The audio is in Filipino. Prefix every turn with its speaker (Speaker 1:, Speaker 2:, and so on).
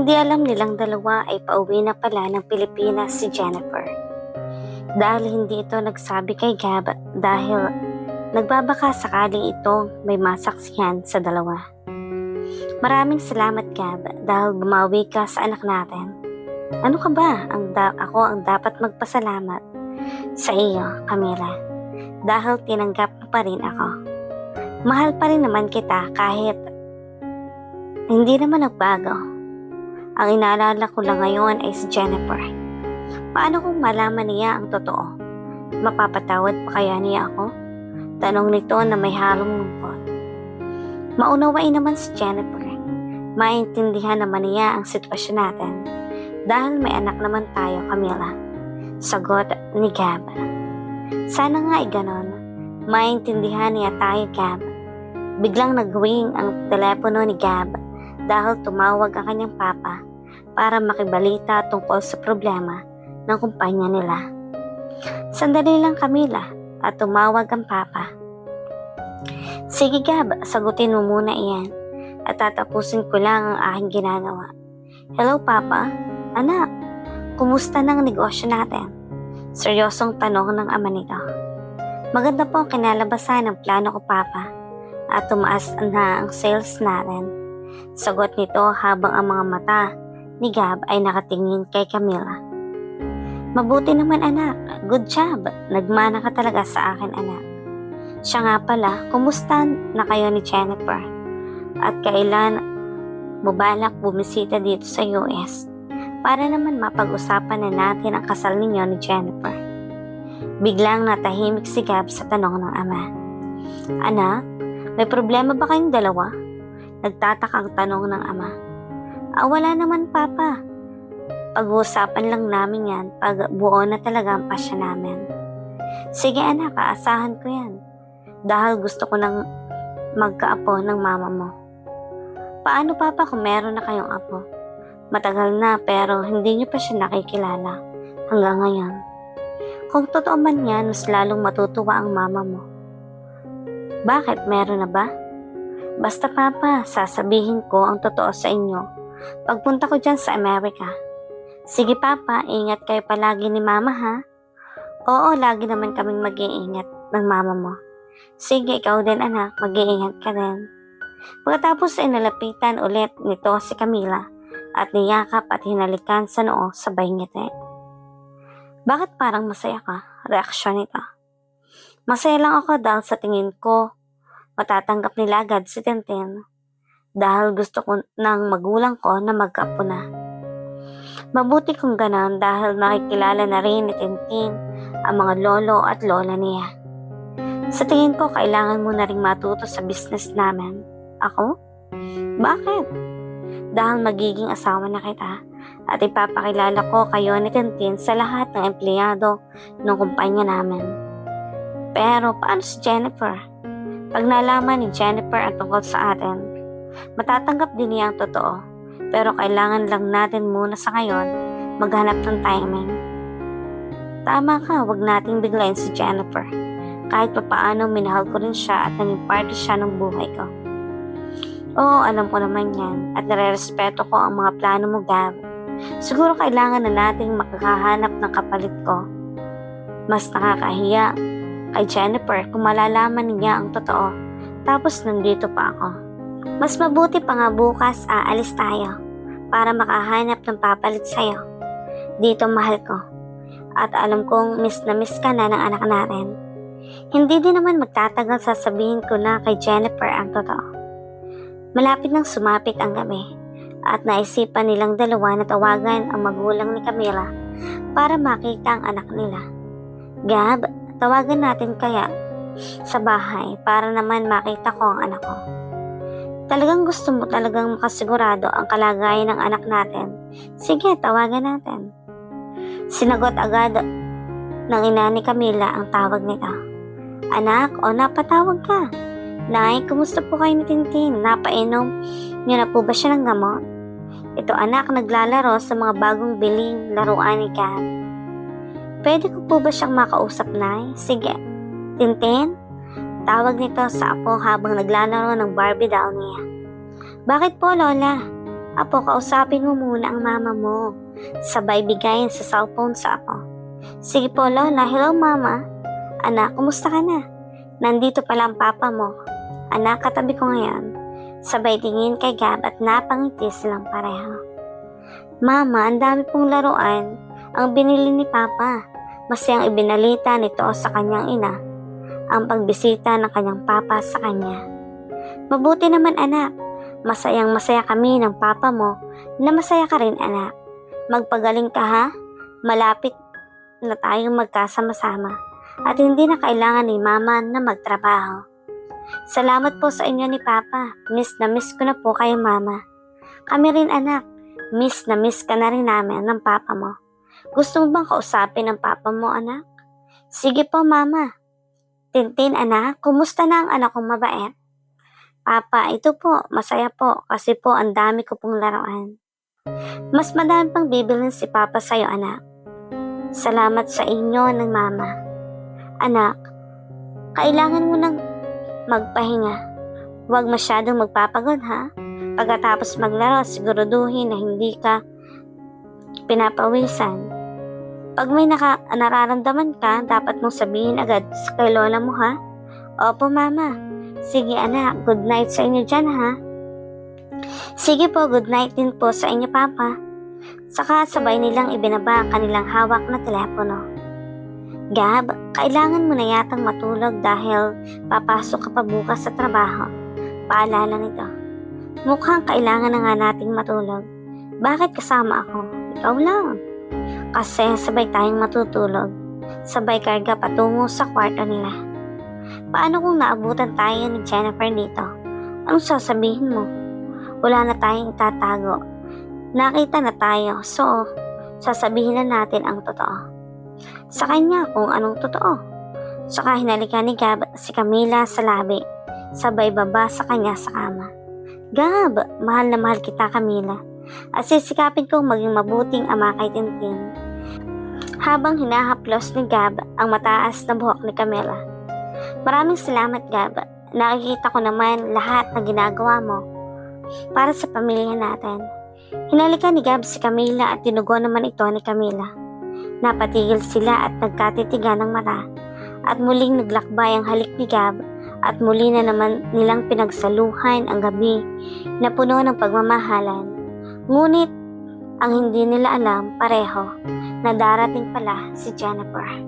Speaker 1: Hindi alam nilang dalawa ay pauwi na pala ng Pilipinas si Jennifer. Dahil hindi ito nagsabi kay Gab dahil nagbabaka sakaling itong may masaksihan sa dalawa. Maraming salamat Gab dahil bumawi ka sa anak natin. Ano ka ba? Ako ang dapat magpasalamat sa iyo, Camila. Dahil tinanggap mo pa rin ako. Mahal pa rin naman kita kahit hindi naman nagbago. Ang inaalala ko lang ngayon ay si Jennifer. Paano kung malaman niya ang totoo? Mapapatawad pa kaya niya ako? Tanong nito na may halong lungkot. Maunawain naman si Jennifer. Maintindihan naman niya ang sitwasyon natin. Dahil may anak naman tayo, Camila. Sagot ni Gab. Sana nga ay ganon. Maintindihan niya tayo, Gab. Biglang nag-ring ang telepono ni Gab dahil tumawag ang kanyang papa para makibalita tungkol sa problema ng kumpanya nila. Sandali lang, Camila, at tumawag ang papa. Sige Gab, sagutin mo muna iyan at tatapusin ko lang ang aking ginagawa. Hello Papa? Anak, kumusta ng negosyo natin? Seryosong tanong ng ama nito. Maganda po ang kinalabasan ng plano ko Papa at tumaas na ang sales natin. Sagot nito habang ang mga mata ni Gab ay nakatingin kay Camila. Mabuti naman anak, good job, nagmana ka talaga sa akin anak. Siya nga pala, kumusta na kayo ni Jennifer? At kailan mo balak bumisita dito sa US para naman mapag-usapan na natin ang kasal ninyo ni Jennifer? Biglang natahimik si Gab sa tanong ng ama. Anak, may problema ba kayong dalawa? Nagtataka ang tanong ng ama. Wala naman papa. Pag-uusapan lang namin yan pag buo na talaga ang pasya namin. Sige anak, aasahan ko yan. Dahil gusto ko nang magkaapo ng mama mo. Paano papa kung meron na kayong apo? Matagal na pero hindi niyo pa siya nakikilala hanggang ngayon. Kung totoo man yan, mas lalong matutuwa ang mama mo. Bakit? Meron na ba? Basta papa, sasabihin ko ang totoo sa inyo pagpunta ko dyan sa Amerika. Sige papa, ingat kayo palagi ni mama ha? Oo, lagi naman kaming mag-iingat ng mama mo. Sige, ikaw din anak, mag-iingat ka din. Pagkatapos ay nalapitan ulit nito si Camila at niyakap at hinalikan sa noo sabay ngiti. Bakit parang masaya ka? Reaksyon nito. Masaya lang ako dahil sa tingin ko matatanggap nila agad si Tintin dahil gusto ko ng magulang ko na magkaapo na. Mabuti kung ganon dahil nakikilala na rin ni Tintin ang mga lolo at lola niya. Sa tingin ko, kailangan mo na rin matuto sa business namin. Ako? Bakit? Dahil magiging asawa na kita at ipapakilala ko kayo ni Tintin sa lahat ng empleyado ng kumpanya namin. Pero paano si Jennifer? Pag nalaman ni Jennifer ang tungkol sa atin, matatanggap din niya ang totoo. Pero kailangan lang natin muna sa ngayon maghanap ng timing. Tama ka, wag nating biglayin si Jennifer. Kahit papaano minahal ko rin siya at naging parte siya ng buhay ko. Oo, alam ko naman yan at nare-respeto ko ang mga plano mo, Gab. Siguro kailangan na nating makakahanap ng kapalit ko. Mas nakakahiya kay Jennifer kung malalaman niya ang totoo tapos nandito pa ako. Mas mabuti pa nga bukas aalis tayo para makahanap ng papalit sa'yo. Dito mahal ko at alam kong miss na miss ka na ng anak natin. Hindi din naman magtatagal sasabihin ko na kay Jennifer ang totoo. Malapit nang sumapit ang gabi at naisipan nilang dalawa na tawagan ang magulang ni Camila para makita ang anak nila. Gab, tawagan natin kaya sa bahay para naman makita ko ang anak ko. Talagang gusto mo talagang makasigurado ang kalagayan ng anak natin. Sige, tawagan natin. Sinagot agad ng ina ni Camila ang tawag nito. Anak, o napatawag ka. Nay, kumusta po kayo ni Tintin? Napainom niyo na po ba siya ng gamot? Ito anak, naglalaro sa mga bagong biling laruan ni Gab. Pwede ko po ba siyang makausap, Nay? Sige. Tintin? Tawag nito sa apo habang naglalaro ng Barbie doll niya. Bakit po, Lola? Apo, kausapin mo muna ang mama mo. Sabay bigayin sa cellphone sa apo. Sige po, Lola. Hello, Mama. Anak, kumusta ka na? Nandito pala ang papa mo. Anak, katabi ko ngayon. Sabay tingin kay Gab at napangiti silang pareho. Mama, ang dami pong laruan ang binili ni Papa. Masayang ibinalita nito sa kanyang ina ang pagbisita ng kanyang papa sa kanya. Mabuti naman, anak. Masayang masaya kami ng papa mo na masaya ka rin, anak. Magpagaling ka, ha? Malapit na tayong magkasama-sama at hindi na kailangan ni mama na magtrabaho. Salamat po sa inyo ni Papa. Miss na miss ko na po kayo, Mama. Kami rin, anak. Miss na miss ka na rin namin ng Papa mo. Gusto mo bang kausapin ng Papa mo, anak? Sige po, Mama. Tintin, anak. Kumusta na ang anak kong mabait? Papa, ito po. Masaya po kasi po ang dami ko pong laruan. Mas madami pang bibilin si Papa sa'yo, anak. Salamat sa inyo ng Mama. Anak, kailangan mo ng magpahinga. Huwag masyadong magpapagod, ha? Pagkatapos maglaro, siguraduhin na hindi ka pinapawisan. Pag may nararamdaman ka, dapat mong sabihin agad kay lola mo, ha? Opo, Mama. Sige, anak. Good night sa inyo dyan, ha? Sige po, good night din po sa inyo, Papa. Saka sabay nilang ibinaba ang kanilang hawak na telepono. Gab, kailangan mo na yatang matulog dahil papasok ka pa bukas sa trabaho. Paalala nito. Mukhang kailangan na nga nating matulog. Bakit kasama ako? Ikaw lang. Kasi sabay tayong matutulog. Sabay karga patungo sa kwarto nila. Paano kung naabutan tayo ni Jennifer dito? Anong sasabihin mo? Wala na tayong itatago. Nakita na tayo, so sasabihin na natin ang totoo. Sa kanya kung anong totoo. Saka hinalikan ni Gab si Camila sa labi. Sabay baba sa kanya sa kama. Gab, mahal na mahal kita, Camila. At sisikapin kong maging mabuting ama kay Tintin. Habang hinahaplos ni Gab ang mataas na buhok ni Camila. Maraming salamat, Gab. Nakikita ko naman lahat na ginagawa mo para sa pamilya natin. Hinalikan ni Gab si Camila at tinugon naman ito ni Camila. Napatigil sila at nagkatitigan ng mata at muling naglakbay ang halik ni Gab at muli na naman nilang pinagsaluhan ang gabi na puno ng pagmamahalan. Ngunit ang hindi nila alam pareho na darating pala si Jennifer.